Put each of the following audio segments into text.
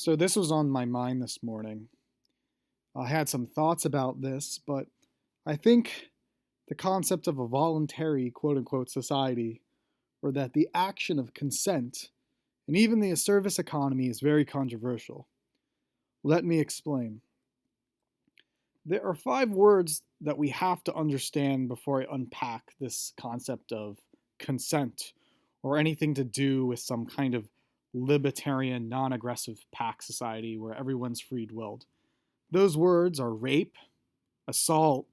So this was on my mind this morning. I had some thoughts about this, but I think the concept of a voluntary quote unquote society, or that the action of consent, and even the service economy is very controversial. Let me explain. There are five words that we have to understand before I unpack this concept of consent or anything to do with some kind of libertarian, non aggressive pack society where everyone's free willed. Those words are rape, assault,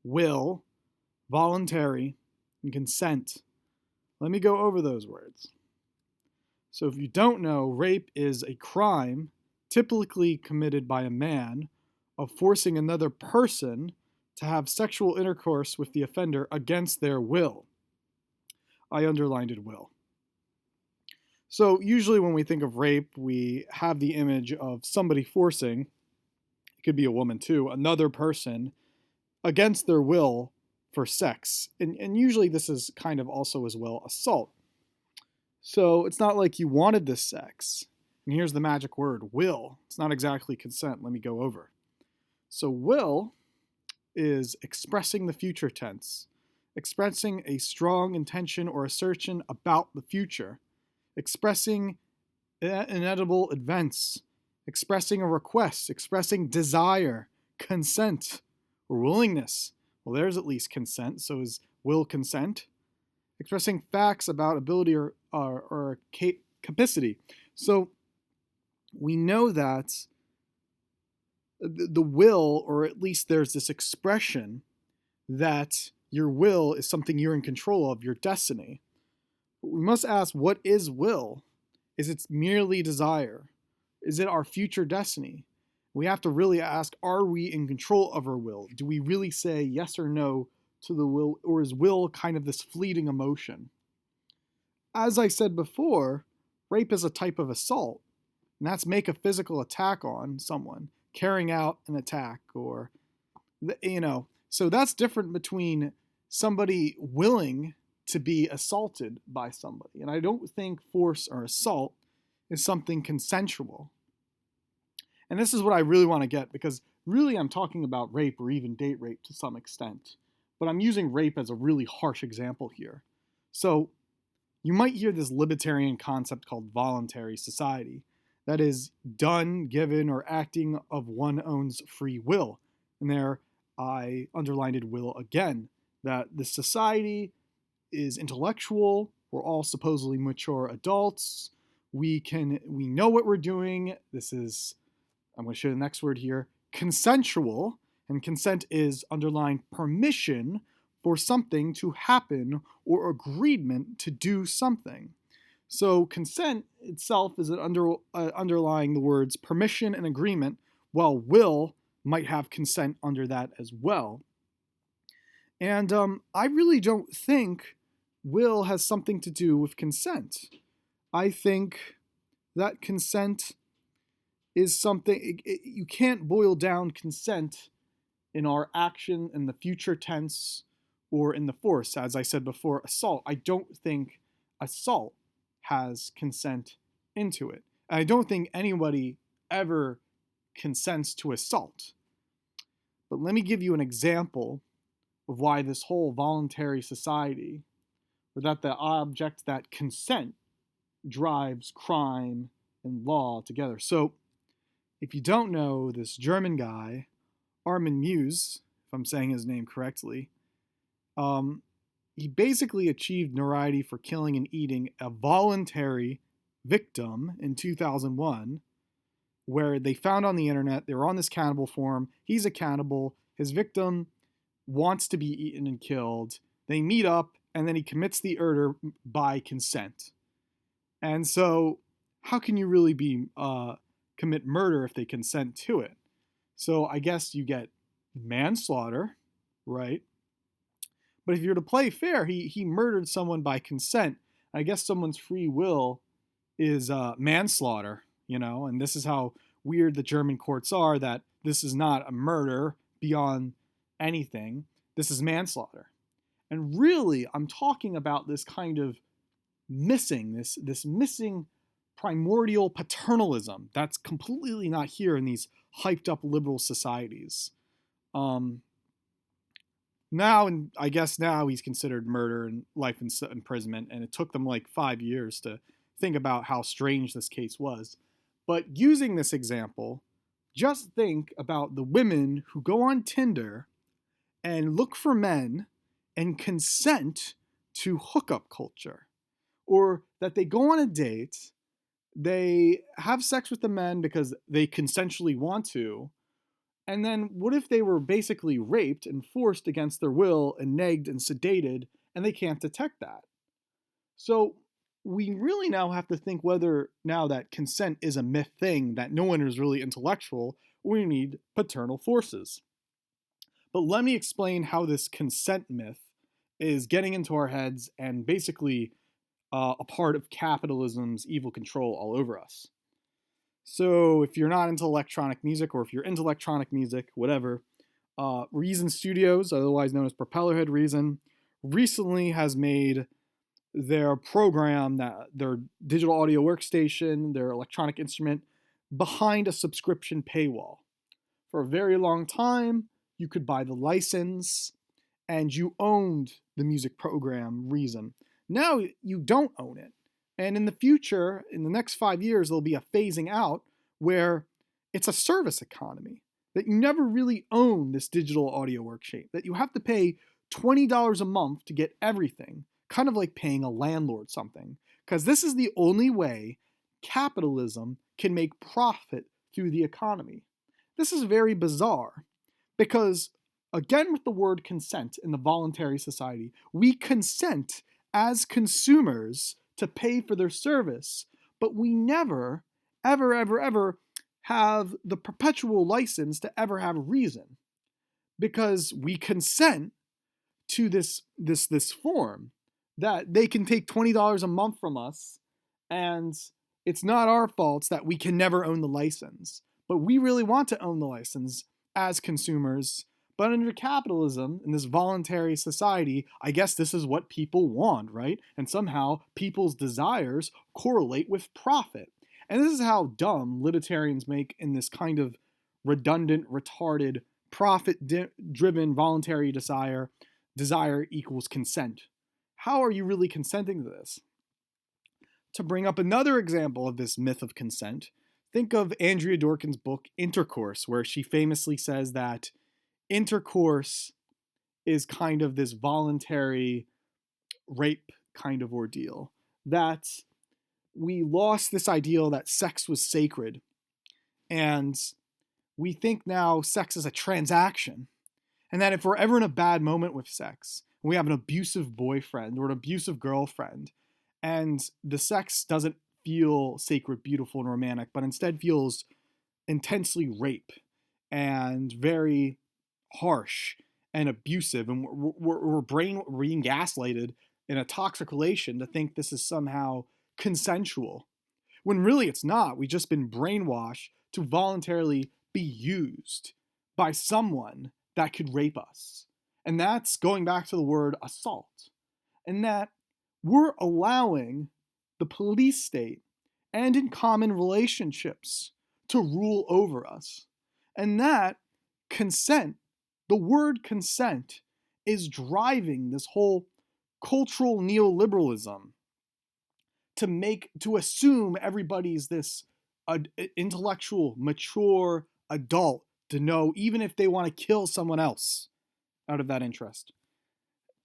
will, voluntary, and consent. Let me go over those words. So, if you don't know, rape is a crime typically committed by a man of forcing another person to have sexual intercourse with the offender against their will. I underlined it will. So, usually when we think of rape, we have the image of somebody forcing, it could be a woman too, another person against their will for sex. And usually this is kind of also as well assault. So it's not like you wanted this sex. And here's the magic word, will. It's not exactly consent. Let me go over. So will is expressing the future tense, expressing a strong intention or assertion about the future, expressing inedible events, expressing a request, expressing desire, consent, or willingness. Well, there's at least consent, so is will consent. Expressing facts about ability or capacity. So we know that the will, or at least there's this expression that your will is something you're in control of, your destiny. But we must ask, what is will? Is it merely desire? Is it our future destiny? We have to really ask, are we in control of our will? Do we really say yes or no to the will, or is will kind of this fleeting emotion? As I said before, rape is a type of assault, and that's make a physical attack on someone, carrying out an attack, or, so that's different between somebody willing to be assaulted by somebody. And I don't think force or assault is something consensual. And this is what I really want to get, because really I'm talking about rape or even date rape to some extent. But I'm using rape as a really harsh example here. So you might hear this libertarian concept called voluntary society. That is done, given, or acting of one own's free will. And there I underlined it will again, that the society is intellectual. We're all supposedly mature adults. We know what we're doing. This is, I'm going to show the next word here, consensual. And consent is underlined permission for something to happen or agreement to do something. So consent itself is underlying the words permission and agreement, while will might have consent under that as well. And I really don't think will has something to do with consent. I think that consent is something, you can't boil down consent in our action in the future tense or in the force. As I said before, assault. I don't think assault has consent into it. And I don't think anybody ever consents to assault. But let me give you an example of why this whole voluntary society, or that the object that consent drives crime and law together. So if you don't know, this German guy, Armin Muse, if I'm saying his name correctly, he basically achieved notoriety for killing and eating a voluntary victim in 2001, where they found on the internet, they were on this cannibal forum, he's a cannibal, his victim wants to be eaten and killed, they meet up, and then he commits the murder by consent. And so, how can you really commit murder if they consent to it? So I guess you get manslaughter, right? But if you're to play fair, he murdered someone by consent. I guess someone's free will is manslaughter, and this is how weird the German courts are, that this is not a murder beyond anything. This is manslaughter. And really, I'm talking about this kind of missing, this missing primordial paternalism that's completely not here in these hyped up liberal societies. Um, Now, and I guess now he's considered murder and life imprisonment, and it took them like 5 years to think about how strange this case was. But using this example, just think about the women who go on Tinder and look for men and consent to hookup culture, or that they go on a date, they have sex with the men because they consensually want to, and then what if they were basically raped and forced against their will and negged and sedated and they can't detect that? So we really now have to think whether now that consent is a myth thing, that no one is really intellectual, we need paternal forces. But let me explain how this consent myth is getting into our heads and basically a part of capitalism's evil control all over us. So if you're not into electronic music, or if you're into electronic music, whatever, Reason Studios, otherwise known as Propellerhead Reason, recently has made their program, that their digital audio workstation, their electronic instrument, behind a subscription paywall. For a very long time, you could buy the license and you owned the music program Reason. Now you don't own it. And in the future, in the next 5 years, there'll be a phasing out where it's a service economy, that you never really own this digital audio workstation, that you have to pay $20 a month to get everything, kind of like paying a landlord something, because this is the only way capitalism can make profit through the economy. This is very bizarre because, again, with the word consent in the voluntary society, we consent as consumers to pay for their service, but we never, ever, ever, ever have the perpetual license to ever have reason, because we consent to this form that they can take $20 a month from us, and it's not our fault that we can never own the license. But we really want to own the license as consumers. But under capitalism, in this voluntary society, I guess this is what people want, right? And somehow people's desires correlate with profit. And this is how dumb libertarians make in this kind of redundant, retarded, profit-driven voluntary desire equals consent. How are you really consenting to this? To bring up another example of this myth of consent, think of Andrea Dworkin's book, Intercourse, where she famously says that intercourse is kind of this voluntary rape kind of ordeal, that we lost this ideal that sex was sacred, and we think now sex is a transaction, and that if we're ever in a bad moment with sex, we have an abusive boyfriend or an abusive girlfriend, and the sex doesn't feel sacred, beautiful, and romantic, but instead feels intensely rape and very harsh and abusive, and we're being gaslighted in a toxic relation to think this is somehow consensual, when really it's not. We've just been brainwashed to voluntarily be used by someone that could rape us. And that's going back to the word assault. And that we're allowing the police state and in common relationships to rule over us. And that consent, the word consent, is driving this whole cultural neoliberalism to assume everybody's this intellectual, mature adult to know even if they want to kill someone else out of that interest.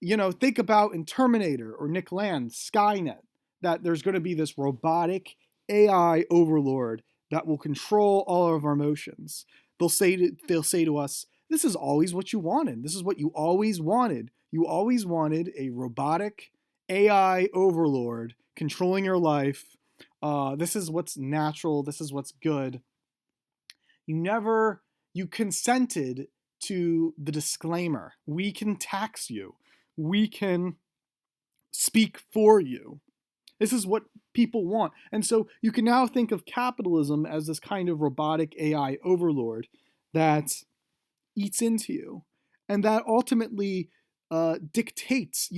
Think about in Terminator or Nick Land, Skynet, that there's going to be this robotic AI overlord that will control all of our emotions. They'll say to us, this is always what you wanted. This is what you always wanted. You always wanted a robotic AI overlord controlling your life. This is what's natural. This is what's good. You consented to the disclaimer. We can tax you. We can speak for you. This is what people want. And so you can now think of capitalism as this kind of robotic AI overlord that eats into you, and that ultimately dictates,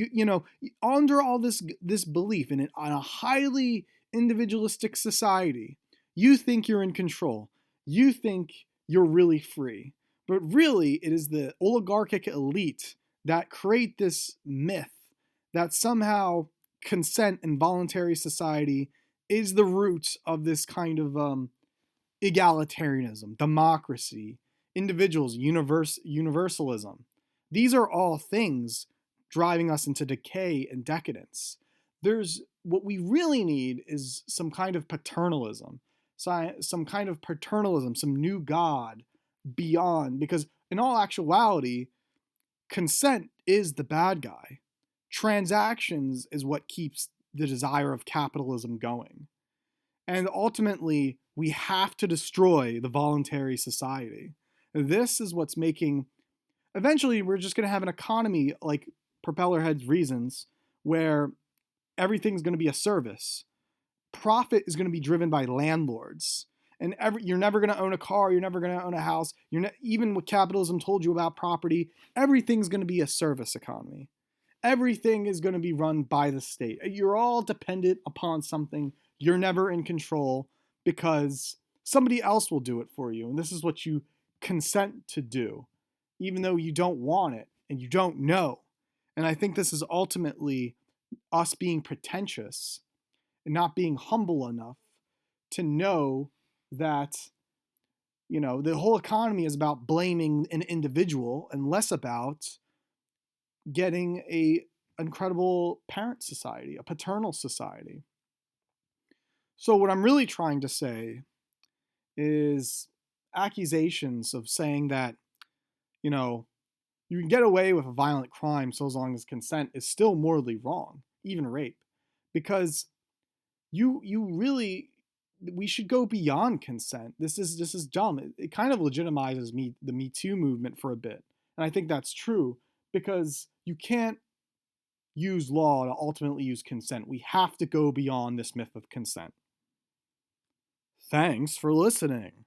under all this belief in it, on a highly individualistic society. You think you're in control. You think you're really free. But really, it is the oligarchic elite that create this myth that somehow consent and voluntary society is the root of this kind of egalitarianism, democracy, individuals, universalism. These are all things driving us into decay and decadence. There's what we really need is some kind of paternalism, some kind of paternalism, some new God beyond, because in all actuality, consent is the bad guy. Transactions is what keeps the desire of capitalism going. And ultimately, we have to destroy the voluntary society. This is what's making, eventually, we're just going to have an economy like Propellerhead's reasons, where everything's going to be a service. Profit is going to be driven by landlords. And you're never going to own a car. You're never going to own a house. Even what capitalism told you about property, everything's going to be a service economy. Everything is going to be run by the state. You're all dependent upon something. You're never in control because somebody else will do it for you. And this is what you consent to do, even though you don't want it and you don't know. And I think this is ultimately us being pretentious and not being humble enough to know that, the whole economy is about blaming an individual and less about getting a incredible parent society, a paternal society. So what I'm really trying to say is accusations of saying that, you can get away with a violent crime so long as consent is still morally wrong, even rape, because we should go beyond consent. This is dumb. It kind of legitimizes the Me Too movement for a bit, and I think that's true because you can't use law to ultimately use consent. We have to go beyond this myth of consent. Thanks for listening.